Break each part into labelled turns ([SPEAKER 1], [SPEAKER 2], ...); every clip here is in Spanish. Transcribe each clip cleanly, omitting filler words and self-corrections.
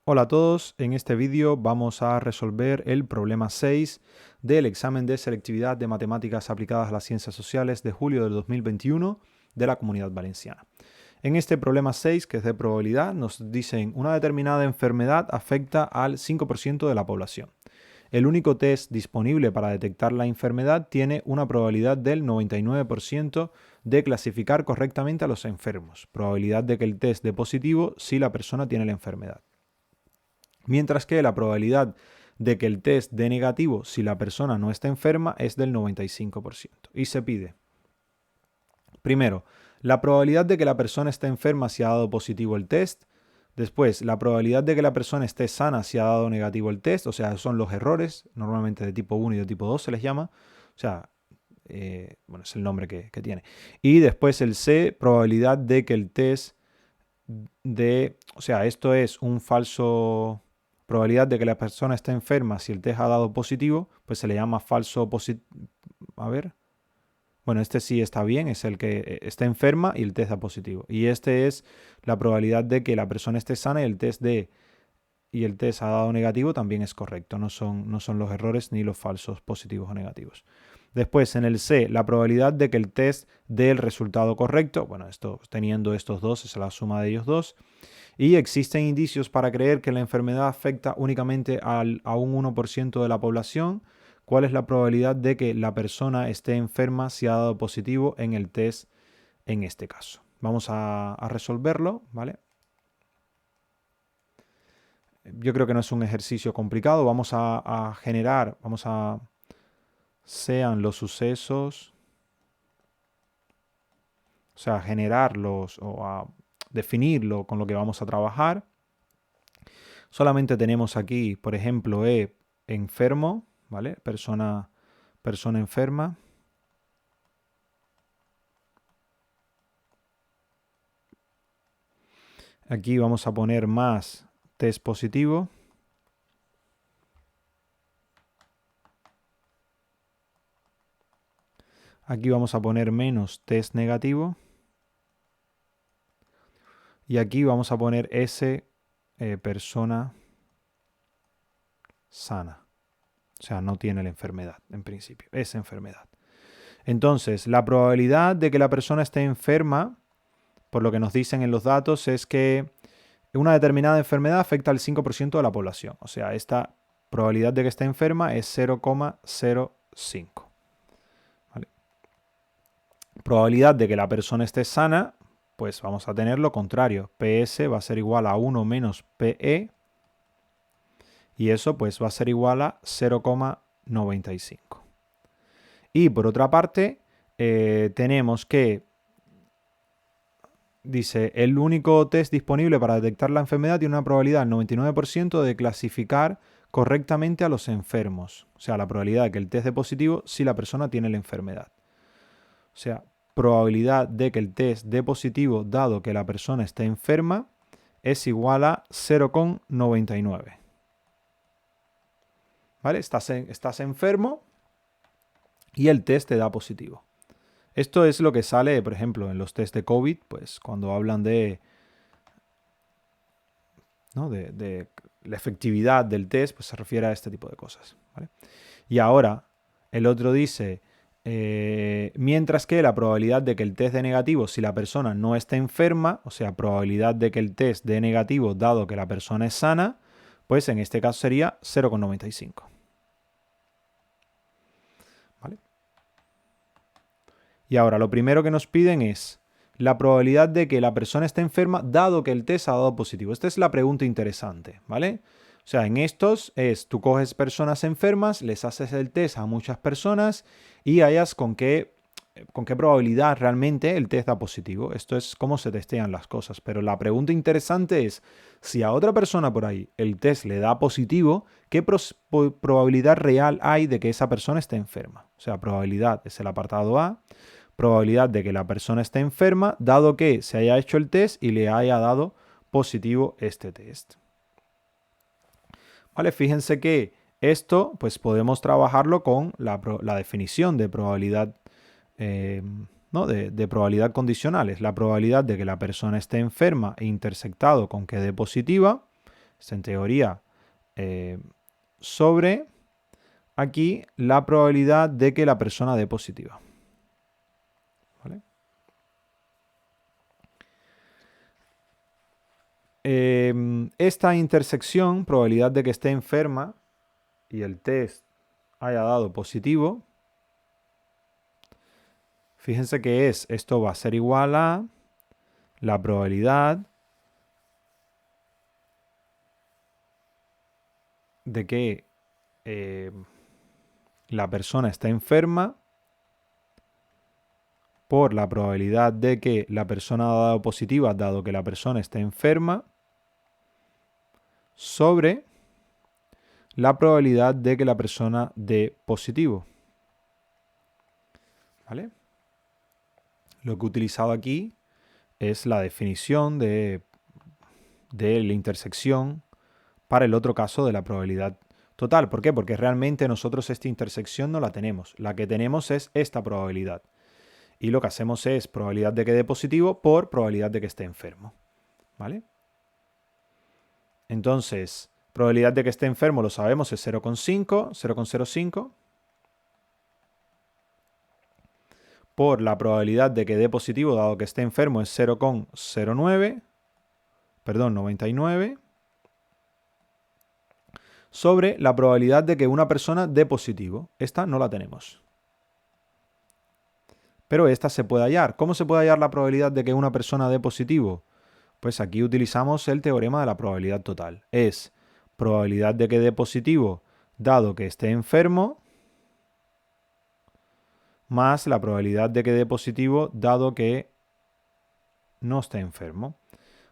[SPEAKER 1] Hola a todos, en este vídeo vamos a resolver el problema 6 del examen de selectividad de matemáticas aplicadas a las ciencias sociales de julio del 2021 de la Comunidad Valenciana. En este problema 6, que es de probabilidad, nos dicen una determinada enfermedad afecta al 5% de la población. El único test disponible para detectar la enfermedad tiene una probabilidad del 99% de clasificar correctamente a los enfermos, probabilidad de que el test dé positivo si la persona tiene la enfermedad. Mientras que la probabilidad de que el test dé negativo si la persona no está enferma es del 95%. Y se pide, primero, la probabilidad de que la persona esté enferma si ha dado positivo el test. Después, la probabilidad de que la persona esté sana si ha dado negativo el test. O sea, son los errores, normalmente de tipo 1 y de tipo 2 se les llama. O sea, bueno, es el nombre que tiene. Y después el C, probabilidad de que el test o sea, esto es un falso, probabilidad de que la persona esté enferma si el test ha dado positivo, pues se le llama falso positivo. A ver. Bueno, este sí está bien, es el que está enferma y el test da positivo. Y este es la probabilidad de que la persona esté sana y el test ha dado negativo, también es correcto. No son los errores ni los falsos positivos o negativos. Después, en el C, la probabilidad de que el test dé el resultado correcto. Bueno, esto teniendo estos dos, es la suma de ellos dos. Y existen indicios para creer que la enfermedad afecta únicamente a un 1% de la población. ¿Cuál es la probabilidad de que la persona esté enferma si ha dado positivo en el test en este caso? Vamos a resolverlo, ¿vale? Yo creo que no es un ejercicio complicado. Vamos a generar, sean los sucesos, o sea, generarlos o a definirlo con lo que vamos a trabajar. Solamente tenemos aquí, por ejemplo, enfermo, ¿vale? Persona enferma. Aquí vamos a poner más test positivo. Aquí vamos a poner menos test negativo. Y aquí vamos a poner S, persona sana. O sea, no tiene la enfermedad, en principio. Es enfermedad. Entonces, la probabilidad de que la persona esté enferma, por lo que nos dicen en los datos, es que una determinada enfermedad afecta al 5% de la población. O sea, esta probabilidad de que esté enferma es 0,05. ¿Vale? Probabilidad de que la persona esté sana, pues vamos a tener lo contrario. PS va a ser igual a 1 menos PE. Y eso pues va a ser igual a 0,95. Y por otra parte, tenemos que, dice, el único test disponible para detectar la enfermedad tiene una probabilidad del 99% de clasificar correctamente a los enfermos. O sea, la probabilidad de que el test dé positivo si la persona tiene la enfermedad. O sea, probabilidad de que el test dé positivo dado que la persona esté enferma es igual a 0,99. ¿Vale? Estás enfermo y el test te da positivo. Esto es lo que sale, por ejemplo, en los test de COVID, pues cuando hablan de la efectividad del test, pues se refiere a este tipo de cosas. ¿Vale? Y ahora, el otro dice, mientras que la probabilidad de que el test dé negativo si la persona no está enferma, o sea, probabilidad de que el test dé negativo dado que la persona es sana, pues en este caso sería 0,95. ¿Vale? Y ahora, lo primero que nos piden es la probabilidad de que la persona esté enferma dado que el test ha dado positivo. Esta es la pregunta interesante, ¿vale? O sea, en estos tú coges personas enfermas, les haces el test a muchas personas y hallas con qué probabilidad realmente el test da positivo. Esto es cómo se testean las cosas. Pero la pregunta interesante es, si a otra persona por ahí el test le da positivo, ¿qué probabilidad real hay de que esa persona esté enferma? O sea, probabilidad es el apartado A. Probabilidad de que la persona esté enferma, dado que se haya hecho el test y le haya dado positivo este test. ¿Vale? Fíjense que esto pues podemos trabajarlo con la definición de probabilidad, de probabilidad condicional. Es la probabilidad de que la persona esté enferma e intersectado con que dé positiva. es en teoría sobre aquí la probabilidad de que la persona dé positiva. ¿Vale? Esta intersección, probabilidad de que esté enferma y el test haya dado positivo, fíjense que esto va a ser igual a la probabilidad de que la persona está enferma por la probabilidad de que la persona ha dado positiva, dado que la persona está enferma, sobre la probabilidad de que la persona dé positivo. ¿Vale? Lo que he utilizado aquí es la definición de la intersección para el otro caso de la probabilidad total. ¿Por qué? Porque realmente nosotros esta intersección no la tenemos. La que tenemos es esta probabilidad. Y lo que hacemos es probabilidad de que dé positivo por probabilidad de que esté enfermo. ¿Vale? Entonces, probabilidad de que esté enfermo lo sabemos, es 0,5, 0,05. Por la probabilidad de que dé positivo, dado que esté enfermo, es 0,09. Perdón, 99. Sobre la probabilidad de que una persona dé positivo. Esta no la tenemos. Pero esta se puede hallar. ¿Cómo se puede hallar la probabilidad de que una persona dé positivo? Pues aquí utilizamos el teorema de la probabilidad total. Es probabilidad de que dé positivo dado que esté enfermo más la probabilidad de que dé positivo dado que no esté enfermo.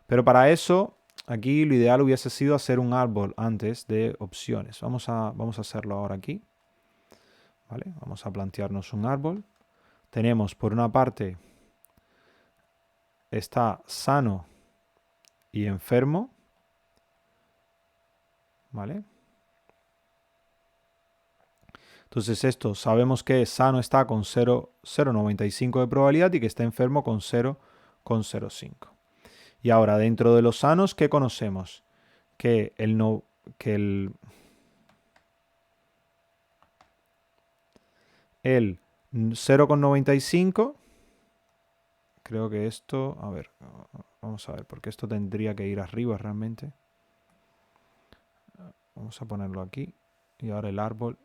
[SPEAKER 1] Pero para eso, aquí lo ideal hubiese sido hacer un árbol antes de opciones. Vamos a hacerlo ahora aquí. ¿Vale? Vamos a plantearnos un árbol. Tenemos por una parte, está sano y enfermo. ¿Vale? Entonces esto sabemos que sano está con 0,95 de probabilidad y que está enfermo con 0,05. Y ahora dentro de los sanos, ¿qué conocemos? Que el 0,95, creo que esto, a ver, vamos a ver, porque esto tendría que ir arriba realmente. Vamos a ponerlo aquí y ahora el árbol.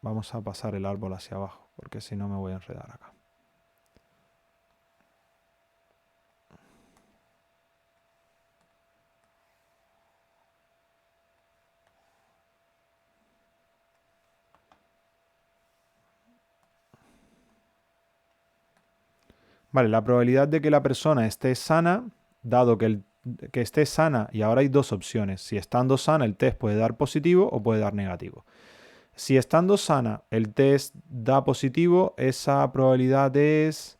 [SPEAKER 1] Vamos a pasar el árbol hacia abajo, porque si no me voy a enredar acá. Vale, la probabilidad de que la persona esté sana, dado que esté sana, y ahora hay dos opciones. Si estando sana el test puede dar positivo o puede dar negativo. Si estando sana el test da positivo, esa probabilidad es...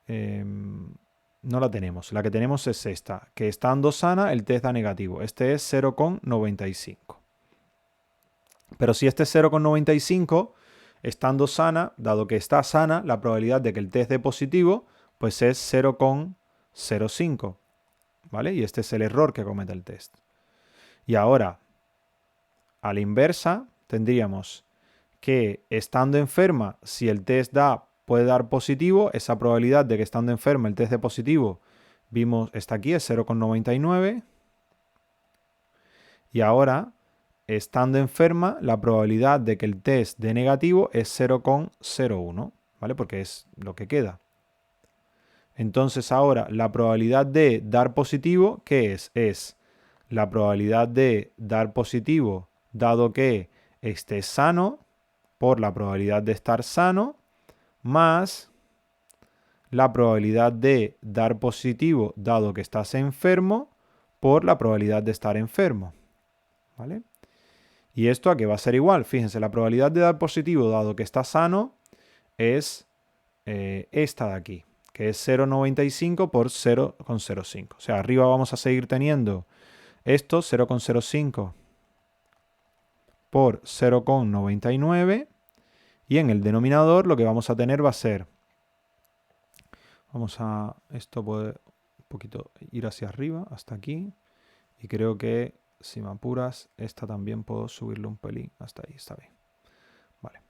[SPEAKER 1] no la tenemos. La que tenemos es esta, que estando sana el test da negativo. Este es 0,95. Pero si este es 0,95, estando sana, dado que está sana, la probabilidad de que el test dé positivo, pues es 0,05. ¿Vale? Y este es el error que comete el test. Y ahora, a la inversa, tendríamos que estando enferma, si el test puede dar positivo, esa probabilidad de que estando enferma el test dé positivo, vimos, está aquí, es 0,99. Y ahora, estando enferma, la probabilidad de que el test dé negativo es 0,01, ¿vale? Porque es lo que queda. Entonces ahora, la probabilidad de dar positivo, ¿qué es? Es la probabilidad de dar positivo dado que esté sano por la probabilidad de estar sano más la probabilidad de dar positivo dado que estás enfermo por la probabilidad de estar enfermo. ¿Vale? ¿Y esto a qué va a ser igual? Fíjense, la probabilidad de dar positivo dado que está sano es esta de aquí, que es 0,95 por 0,05. O sea, arriba vamos a seguir teniendo esto, 0,05 por 0,99. Y en el denominador lo que vamos a tener va a ser Esto puede un poquito ir hacia arriba, hasta aquí. Y creo que, si me apuras, esta también puedo subirle un pelín. Hasta ahí, está bien. Vale.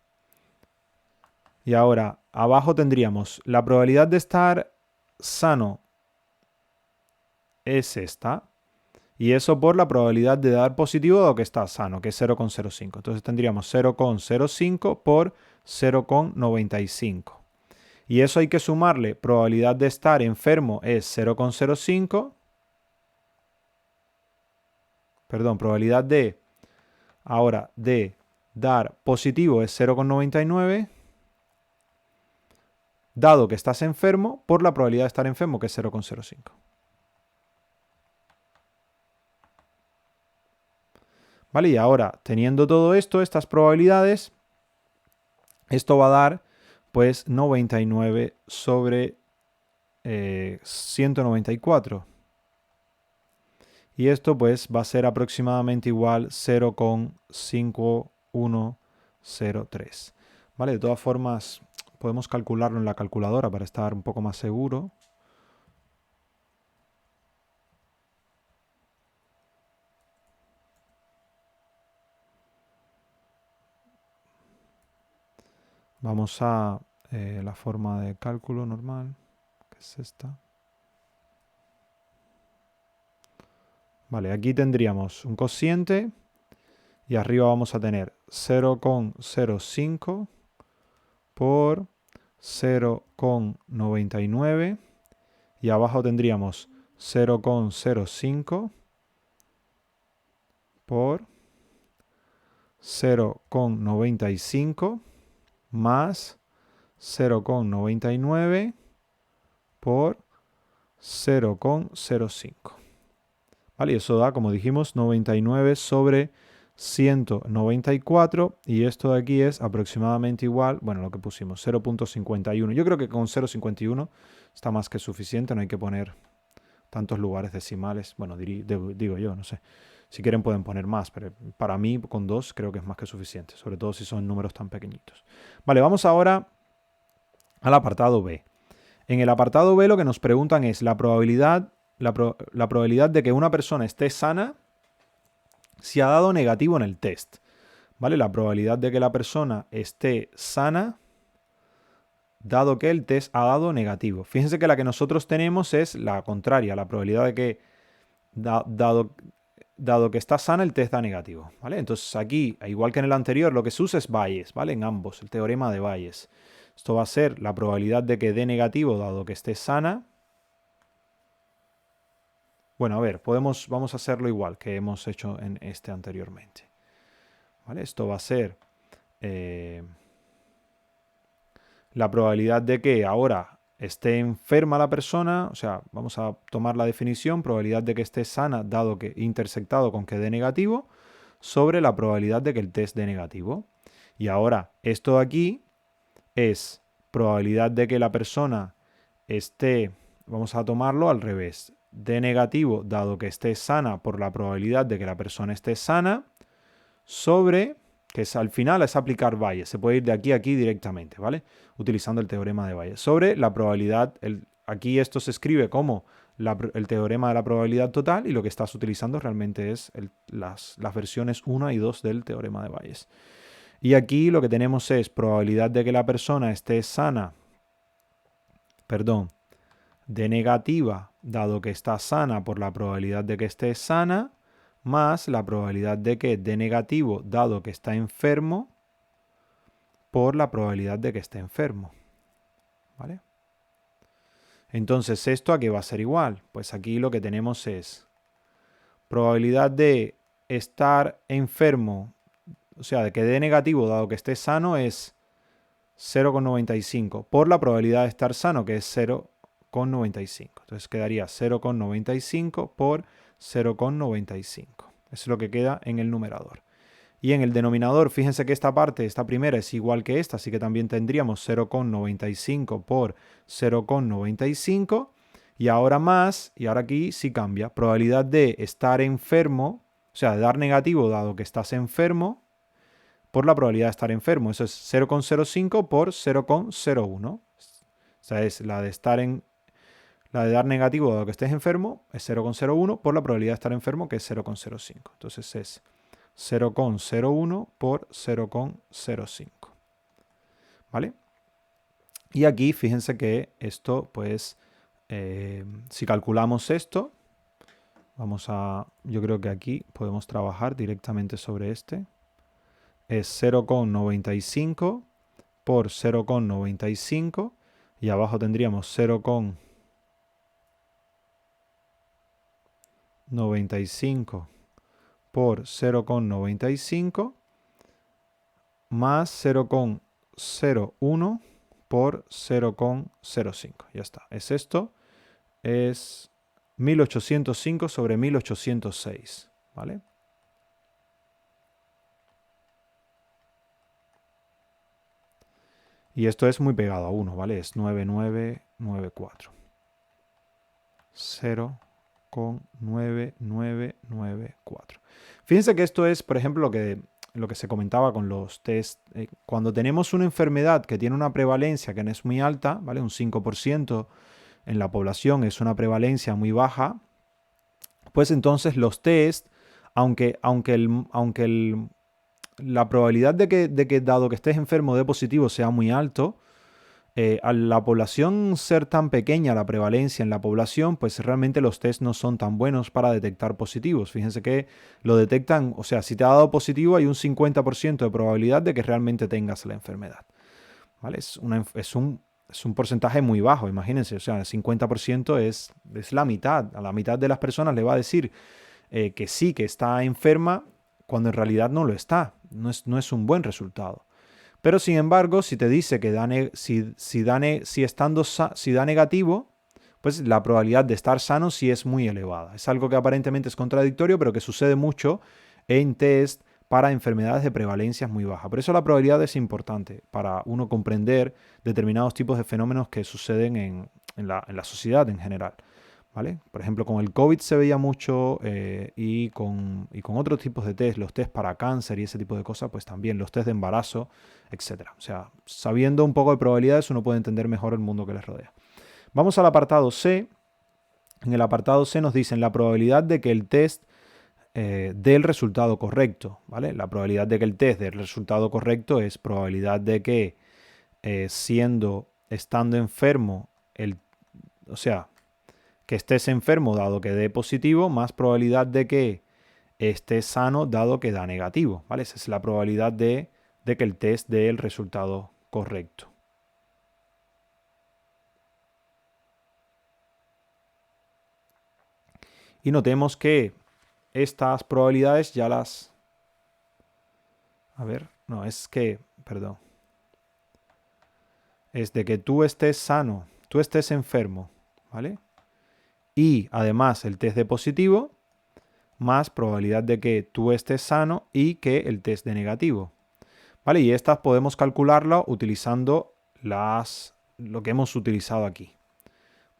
[SPEAKER 1] Y ahora, abajo tendríamos la probabilidad de estar sano es esta. Y eso por la probabilidad de dar positivo dado que está sano, que es 0,05. Entonces tendríamos 0,05 por 0,95. Y eso hay que sumarle probabilidad de estar enfermo es 0,05. Perdón, probabilidad de dar positivo es 0,99. Dado que estás enfermo por la probabilidad de estar enfermo, que es 0,05. ¿Vale? Y ahora, teniendo todo esto, estas probabilidades, esto va a dar pues 99 sobre 194. Y esto pues va a ser aproximadamente igual 0,5103. ¿Vale? De todas formas, podemos calcularlo en la calculadora para estar un poco más seguro. Vamos a la forma de cálculo normal, que es esta. Vale, aquí tendríamos un cociente y arriba vamos a tener 0,05 por 0,99 y abajo tendríamos 0,05 por 0,95 más 0,99 por 0,05. ¿Vale? Y eso da, como dijimos, 99 sobre 194 y esto de aquí es aproximadamente igual, bueno, lo que pusimos, 0,51. Yo creo que con 0,51 está más que suficiente, no hay que poner tantos lugares decimales. Bueno, digo yo, no sé. Si quieren pueden poner más, pero para mí con 2 creo que es más que suficiente, sobre todo si son números tan pequeñitos. Vale, vamos ahora al apartado B. En el apartado B lo que nos preguntan es la probabilidad de que una persona esté sana si ha dado negativo en el test. ¿Vale? La probabilidad de que la persona esté sana dado que el test ha dado negativo. Fíjense que la que nosotros tenemos es la contraria, la probabilidad de que dado que está sana el test da negativo. ¿Vale? Entonces aquí, igual que en el anterior, lo que se usa es Bayes, ¿vale? En ambos, el teorema de Bayes. Esto va a ser la probabilidad de que dé negativo dado que esté sana. Bueno, a ver, vamos a hacerlo igual que hemos hecho en este anteriormente. ¿Vale? Esto va a ser la probabilidad de que ahora esté enferma la persona, o sea, vamos a tomar la definición, probabilidad de que esté sana dado que intersectado con que dé negativo, sobre la probabilidad de que el test dé negativo. Y ahora, esto de aquí es probabilidad de que la persona esté, vamos a tomarlo al revés, de negativo dado que esté sana por la probabilidad de que la persona esté sana, sobre, que es, al final es aplicar Bayes, se puede ir de aquí a aquí directamente, ¿vale? Utilizando el teorema de Bayes. Sobre la probabilidad, aquí esto se escribe como el teorema de la probabilidad total y lo que estás utilizando realmente es las versiones 1 y 2 del teorema de Bayes. Y aquí lo que tenemos es probabilidad de que la persona esté sana, de negativa, dado que está sana por la probabilidad de que esté sana, más la probabilidad de que dé negativo, dado que está enfermo, por la probabilidad de que esté enfermo. ¿Vale? Entonces, ¿esto a qué va a ser igual? Pues aquí lo que tenemos es probabilidad de estar enfermo, o sea, de que dé negativo, dado que esté sano, es 0,95 por la probabilidad de estar sano, que es 0,95. Entonces quedaría 0,95 por 0,95. Eso es lo que queda en el numerador. Y en el denominador, fíjense que esta parte, esta primera, es igual que esta, así que también tendríamos 0,95 por 0,95. Y ahora más, y ahora aquí sí cambia, probabilidad de estar enfermo, o sea, de dar negativo dado que estás enfermo, por la probabilidad de estar enfermo. Eso es 0,05 por 0,01. O sea, es la de estar La de dar negativo dado que estés enfermo es 0,01 por la probabilidad de estar enfermo, que es 0,05. Entonces es 0,01 por 0,05. ¿Vale? Y aquí fíjense que esto, pues, si calculamos esto, yo creo que aquí podemos trabajar directamente sobre este. Es 0,95 por 0,95 y abajo tendríamos 0,95 por 0,95 más 0,01 por 0,05. Ya está. Es esto. Es 1805 sobre 1806. ¿Vale? Y esto es muy pegado a 1, ¿vale? Es 9994. 0,9994. Fíjense que esto es, por ejemplo, lo que se comentaba con los test. Cuando tenemos una enfermedad que tiene una prevalencia que no es muy alta, ¿vale? Un 5% en la población es una prevalencia muy baja, pues entonces los test, aunque la probabilidad de que dado que estés enfermo dé positivo sea muy alto, a la población ser tan pequeña, la prevalencia en la población, pues realmente los test no son tan buenos para detectar positivos. Fíjense que lo detectan, o sea, si te ha dado positivo hay un 50% de probabilidad de que realmente tengas la enfermedad. ¿Vale? Es un porcentaje muy bajo, imagínense, o sea, el 50% es la mitad. A la mitad de las personas le va a decir que sí, que está enferma, cuando en realidad no lo está. No es un buen resultado. Pero sin embargo, si te dice que si da negativo, pues la probabilidad de estar sano sí es muy elevada. Es algo que aparentemente es contradictorio, pero que sucede mucho en test para enfermedades de prevalencia muy baja. Por eso la probabilidad es importante para uno comprender determinados tipos de fenómenos que suceden en la sociedad en general. ¿Vale? Por ejemplo, con el COVID se veía mucho y con otros tipos de test, los test para cáncer y ese tipo de cosas, pues también los test de embarazo, etc. O sea, sabiendo un poco de probabilidades uno puede entender mejor el mundo que les rodea. Vamos al apartado C. En el apartado C nos dicen la probabilidad de que el test dé el resultado correcto. ¿Vale? La probabilidad de que el test dé el resultado correcto es probabilidad de que estando enfermo, o sea, que estés enfermo dado que dé positivo, más probabilidad de que estés sano dado que da negativo. ¿Vale? Esa es la probabilidad de que el test dé el resultado correcto. Y notemos que estas probabilidades ya las... A ver, no, perdón. Es de que tú estés sano, tú estés enfermo, ¿vale? Y además el test de positivo, más probabilidad de que tú estés sano y que el test de negativo. ¿Vale? Y estas podemos calcularlo utilizando lo que hemos utilizado aquí.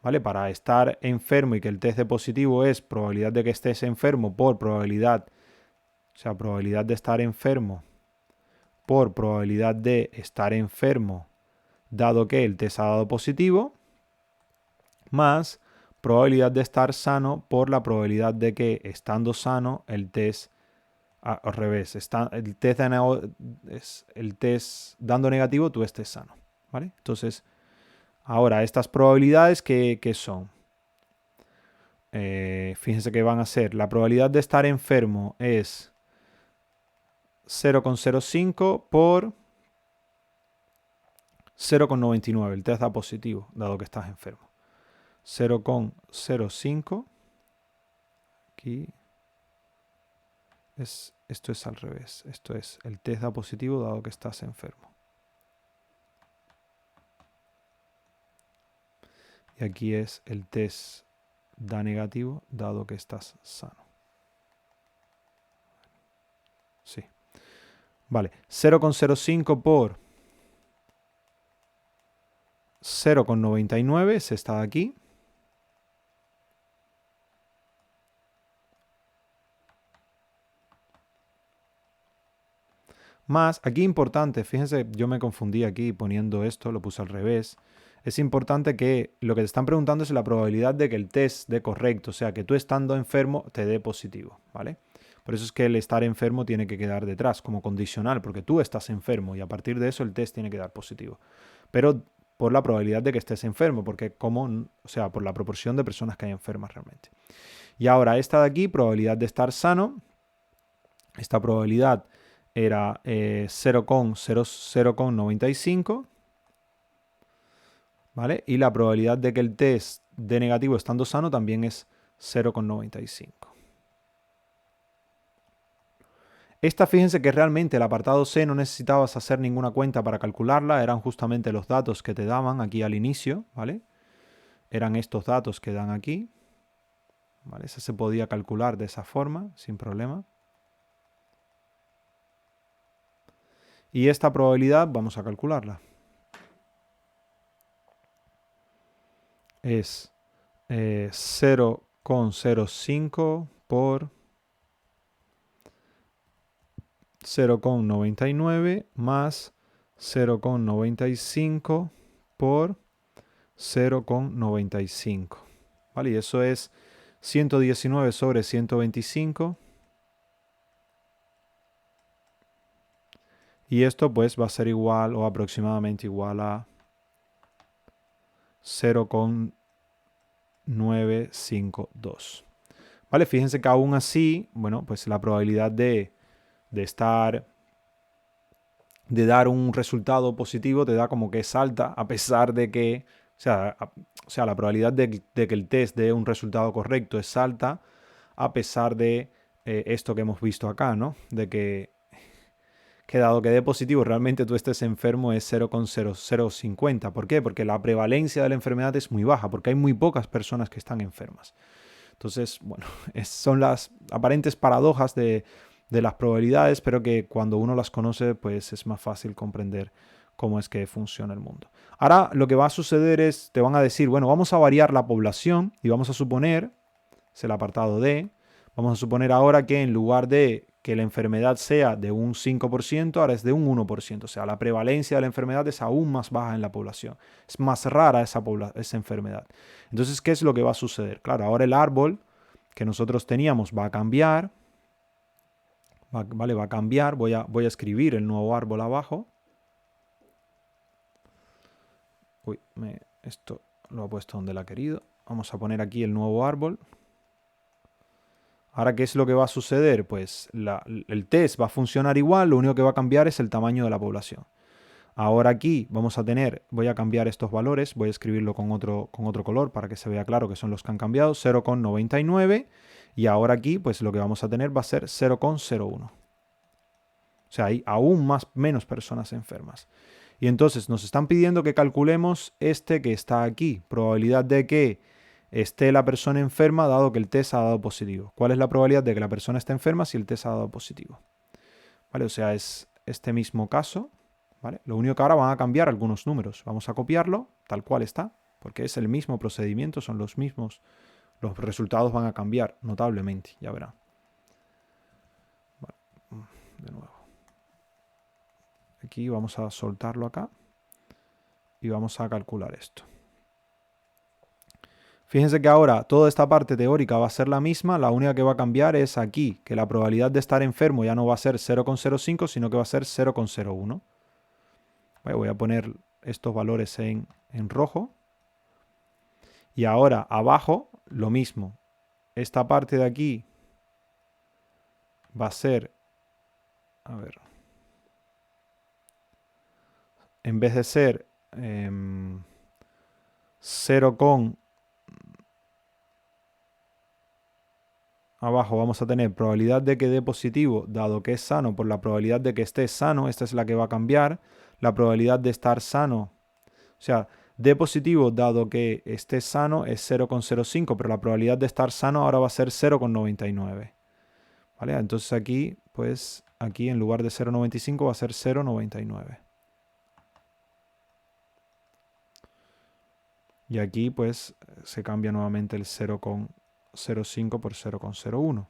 [SPEAKER 1] ¿Vale? Para estar enfermo y que el test de positivo es probabilidad de que estés enfermo por probabilidad, o sea, probabilidad de estar enfermo por probabilidad de estar enfermo dado que el test ha dado positivo, más probabilidad de estar sano por la probabilidad de que estando sano el test al revés, el test dando negativo, tú estés sano. ¿Vale? Entonces, ahora, estas probabilidades, ¿qué son? Fíjense que van a ser, la probabilidad de estar enfermo es 0,05 por 0,99. El test da positivo, dado que estás enfermo. 0,05. Aquí. Esto es al revés. Esto es el test da positivo, dado que estás enfermo. Y aquí es el test da negativo, dado que estás sano. Sí. Vale, 0,05 por 0,99 es esta de aquí. Más, aquí importante, fíjense, yo me confundí aquí poniendo esto, lo puse al revés. es importante que lo que te están preguntando es la probabilidad de que el test dé correcto, o sea, que tú estando enfermo te dé positivo, ¿vale? Por eso es que el estar enfermo tiene que quedar detrás como condicional, porque tú estás enfermo y a partir de eso el test tiene que dar positivo. Pero por la probabilidad de que estés enfermo, porque o sea, por la proporción de personas que hay enfermas realmente. Y ahora esta de aquí, probabilidad de estar sano, esta probabilidad era 0,95, ¿vale? Y la probabilidad de que el test dé negativo estando sano también es 0,95. Esta, fíjense que realmente el apartado C no necesitabas hacer ninguna cuenta para calcularla, eran justamente los datos que te daban aquí al inicio, ¿vale? Eran estos datos que dan aquí, ¿vale? Ese se podía calcular de esa forma, sin problema. Y esta probabilidad vamos a calcularla. Es 0,05 por 0,99 más 0,95 por 0,95. ¿Vale? Y eso es 119 sobre 125. Y esto pues va a ser igual o aproximadamente igual a 0,952. ¿Vale? Fíjense que aún así, bueno, pues la probabilidad de dar un resultado positivo te da como que es alta, a pesar de que, o sea, la probabilidad de que el test dé un resultado correcto es alta, a pesar de esto que hemos visto acá, ¿no? De que dado que dé positivo realmente tú estés enfermo es 0,0050. ¿Por qué? Porque la prevalencia de la enfermedad es muy baja, porque hay muy pocas personas que están enfermas. Entonces, bueno, son las aparentes paradojas de las probabilidades, pero que cuando uno las conoce, pues es más fácil comprender cómo es que funciona el mundo. Ahora lo que va a suceder es, te van a decir, bueno, vamos a variar la población y vamos a suponer, es el apartado D, vamos a suponer ahora que en lugar de que la enfermedad sea de un 5%, ahora es de un 1%. O sea, la prevalencia de la enfermedad es aún más baja en la población. Es más rara esa enfermedad. Entonces, ¿qué es lo que va a suceder? Claro, ahora el árbol que nosotros teníamos va a cambiar. Vale, va a cambiar. Voy a escribir el nuevo árbol abajo. Uy, esto lo ha puesto donde lo ha querido. Vamos a poner aquí el nuevo árbol. Ahora, ¿qué es lo que va a suceder? Pues el test va a funcionar igual, lo único que va a cambiar es el tamaño de la población. Ahora aquí vamos a tener, voy a cambiar estos valores, voy a escribirlo con otro color para que se vea claro que son los que han cambiado, 0,99, y ahora aquí pues lo que vamos a tener va a ser 0,01. O sea, hay aún menos personas enfermas. Y entonces nos están pidiendo que calculemos este que está aquí, probabilidad de que esté la persona enferma dado que el test ha dado positivo. ¿Cuál es la probabilidad de que la persona esté enferma si el test ha dado positivo? ¿Vale? O sea, es este mismo caso, ¿vale? Lo único que ahora van a cambiar algunos números. Vamos a copiarlo tal cual está, porque es el mismo procedimiento, son los mismos. Los resultados van a cambiar notablemente, ya verán. Vale. De nuevo. Aquí vamos a soltarlo acá y vamos a calcular esto. Fíjense que ahora toda esta parte teórica va a ser la misma, la única que va a cambiar es aquí, que la probabilidad de estar enfermo ya no va a ser 0,05, sino que va a ser 0,01. Voy a poner estos valores en rojo. Y ahora abajo lo mismo. Esta parte de aquí va a ser, a ver, en vez de ser 0, abajo vamos a tener probabilidad de que dé positivo, dado que es sano, por la probabilidad de que esté sano, esta es la que va a cambiar. La probabilidad de estar sano, o sea, dé positivo, dado que esté sano, es 0,05, pero la probabilidad de estar sano ahora va a ser 0,99. ¿Vale? Entonces aquí, pues, aquí en lugar de 0,95 va a ser 0,99. Y aquí, pues, se cambia nuevamente el 0,05 por 0,01.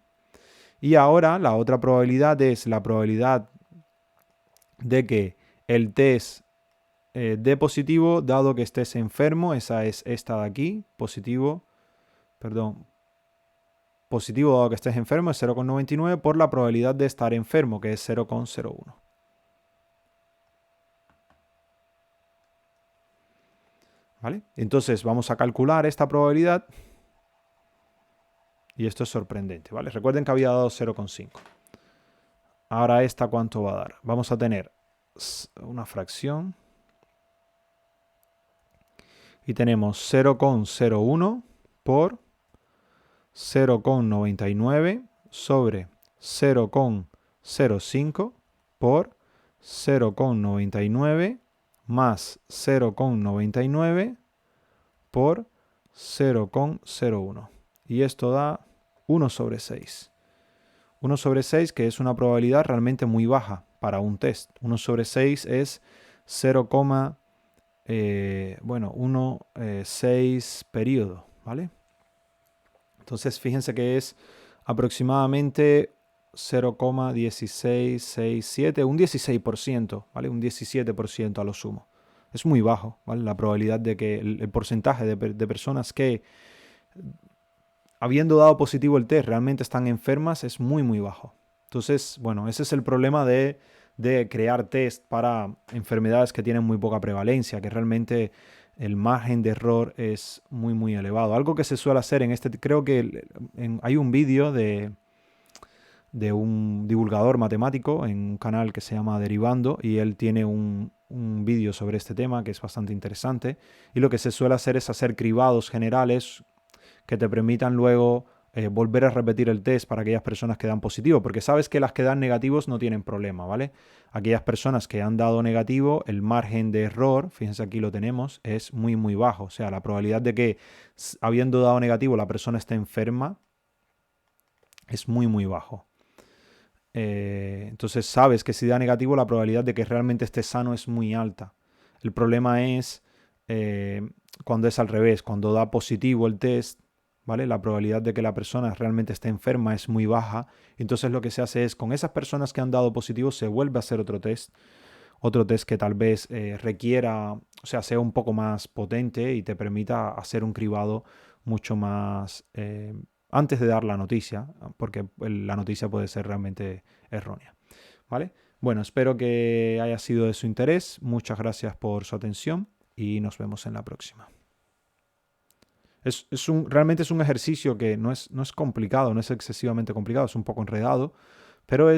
[SPEAKER 1] Y ahora la otra probabilidad es la probabilidad de que el test D positivo dado que estés enfermo, esa es esta de aquí, positivo dado que estés enfermo es 0,99 por la probabilidad de estar enfermo, que es 0,01. ¿Vale? Entonces vamos a calcular esta probabilidad y esto es sorprendente, ¿vale? Recuerden que había dado 0,5. Ahora esta, ¿cuánto va a dar? Vamos a tener una fracción y tenemos 0,01 por 0,99 sobre 0,05 por 0,99 más 0,99 por 0,01. Y esto da 1 sobre 6. 1 sobre 6, que es una probabilidad realmente muy baja para un test. 1 sobre 6 es 0,6 periodo, ¿vale? Entonces, fíjense que es aproximadamente 0,1667, un 16%, ¿vale? Un 17% a lo sumo. Es muy bajo, ¿vale? La probabilidad de que el porcentaje de personas que, habiendo dado positivo el test, realmente están enfermas es muy, muy bajo. Entonces, bueno, ese es el problema de crear test para enfermedades que tienen muy poca prevalencia, que realmente el margen de error es muy, muy elevado. Algo que se suele hacer en este, creo que hay un vídeo de un divulgador matemático en un canal que se llama Derivando y él tiene un vídeo sobre este tema que es bastante interesante. Y lo que se suele hacer es hacer cribados generales que te permitan luego volver a repetir el test para aquellas personas que dan positivo, porque sabes que las que dan negativos no tienen problema, ¿vale? Aquellas personas que han dado negativo, el margen de error, fíjense aquí lo tenemos, es muy, muy bajo. O sea, la probabilidad de que habiendo dado negativo la persona esté enferma es muy, muy bajo. Entonces sabes que si da negativo la probabilidad de que realmente esté sano es muy alta. El problema es cuando es al revés, cuando da positivo el test, ¿vale? La probabilidad de que la persona realmente esté enferma es muy baja. Entonces lo que se hace es, con esas personas que han dado positivo, se vuelve a hacer otro test que tal vez requiera, o sea, sea un poco más potente y te permita hacer un cribado mucho más antes de dar la noticia, porque la noticia puede ser realmente errónea, ¿vale? Bueno, espero que haya sido de su interés. Muchas gracias por su atención y nos vemos en la próxima. Realmente es un ejercicio que no es complicado, no es excesivamente complicado, es un poco enredado, pero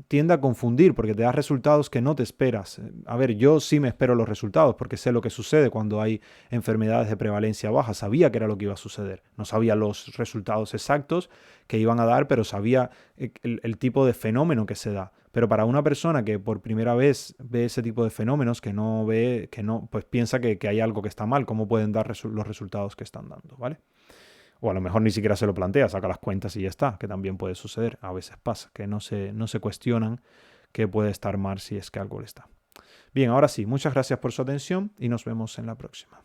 [SPEAKER 1] tiende a confundir porque te da resultados que no te esperas. A ver, yo sí me espero los resultados porque sé lo que sucede cuando hay enfermedades de prevalencia baja. Sabía que era lo que iba a suceder. No sabía los resultados exactos que iban a dar, pero sabía el tipo de fenómeno que se da. Pero para una persona que por primera vez ve ese tipo de fenómenos, pues piensa que hay algo que está mal, ¿cómo pueden dar los resultados que están dando? ¿Vale? O a lo mejor ni siquiera se lo plantea, saca las cuentas y ya está, que también puede suceder. A veces pasa, que no se cuestionan que puede estar mal si es que algo le está. Bien, ahora sí, muchas gracias por su atención y nos vemos en la próxima.